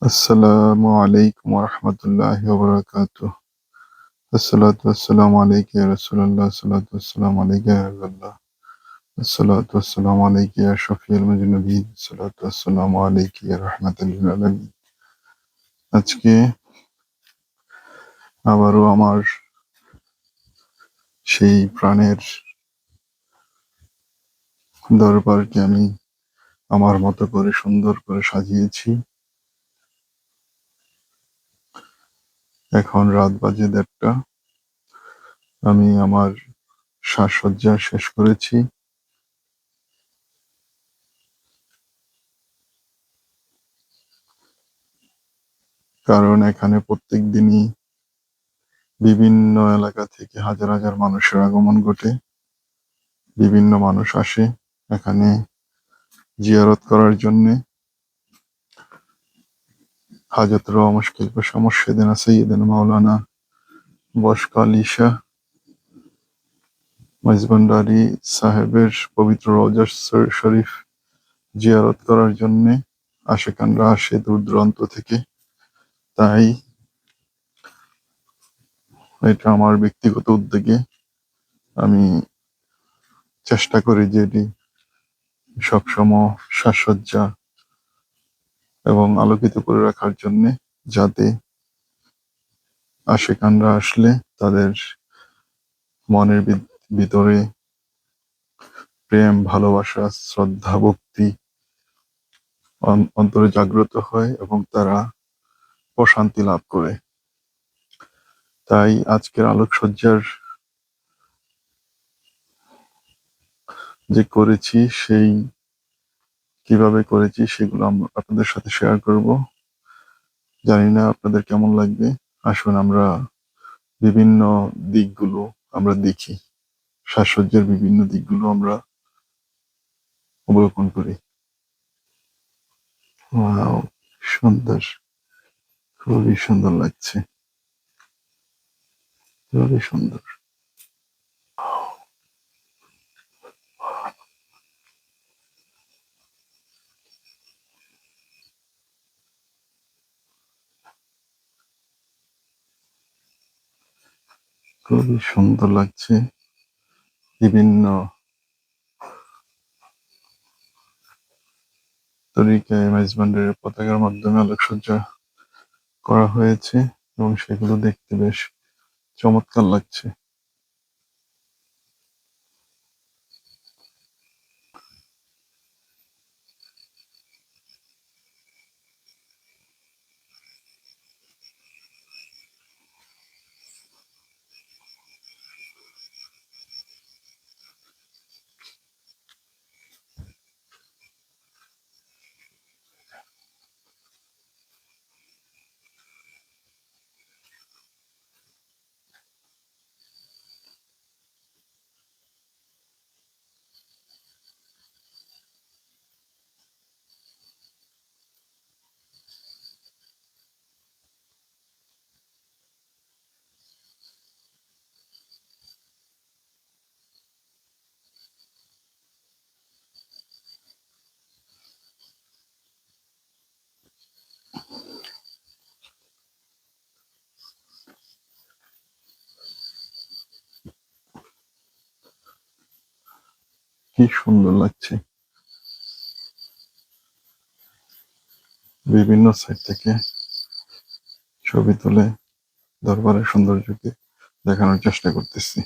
আসসালামু আলাইকুম ওয়া বারাকাতুহু। আসসালাতু ওয়াসসালামু আলাইকা ইয়া রাসূলুল্লাহ, আসসালাতু ওয়াসসালামু আলাইকা ইয়া হাবিবাল্লাহ, আসসালাতু ওয়াসসালামু আলাইকা ইয়া শাফিউল মুজনিবিন, আসসালাতু ওয়াসসালামু আলাইকা ইয়া রাহমাতাল লিল আলামিন। আজকে আবারও আমার সেই প্রাণের দরবারকে আমি আমার মতো করে সুন্দর করে সাজিয়েছি। এখন রাত বাজে ১:৩০। আমি আমার সাজসজ্জা শেষ করেছি। কারণ এখানে প্রত্যেকদিনই বিভিন্ন এলাকা থেকে হাজার হাজার মানুষের আগমন ঘটে। বিভিন্ন মানুষ আসে এখানে জিয়ারত করার জন্যে। হাজত রওয়া মুশকিল কুশা মুর্শিদিনা সাইয়্যিদিনা মাওলানা বশকা আলী শাহ মাইজভান্ডারী সাহেবের পবিত্র রওজা শরীফ জিয়ারত করার জন্যে আশেকানরা আসে দূর দূরান্ত থেকে। তাই এটা আমার ব্যক্তিগত উদ্যোগে আমি চেষ্টা করি যে এটি সবসময় সাজসজ্জা এবং আলোকিত করে রাখার জন্যে, যাতে আশেকানরা আসলে তাদের মনের ভিতরে প্রেম, ভালোবাসা, শ্রদ্ধা, ভক্তি অন্তরে জাগ্রত হয় এবং তারা প্রশান্তি লাভ করে। তাই আজকের আলোকসজ্জার যে করেছি, সেই কিভাবে করেছি সেগুলো আপনাদের সাথে শেয়ার করব। জানি না আপনাদের কেমন লাগবে। আসুন আমরা বিভিন্ন দিকগুলো আমরা দেখি, সাজসজ্জার বিভিন্ন দিকগুলো আমরা অবলোকন করি। ওয়াও, সুন্দর, খুবই সুন্দর লাগছে, খুবই সুন্দর, খুবই সুন্দর লাগছে। বিভিন্ন তরিকায় মেজবান্ডারের পতাকার মাধ্যমে আলোকসজ্জা করা হয়েছে এবং সেগুলো দেখতে বেশ চমৎকার লাগছে। কি সুন্দর লাগছে। বিভিন্ন সাইড থেকে ছবি তুলে দরবারের সৌন্দর্যকে দেখানোর চেষ্টা করতেছি।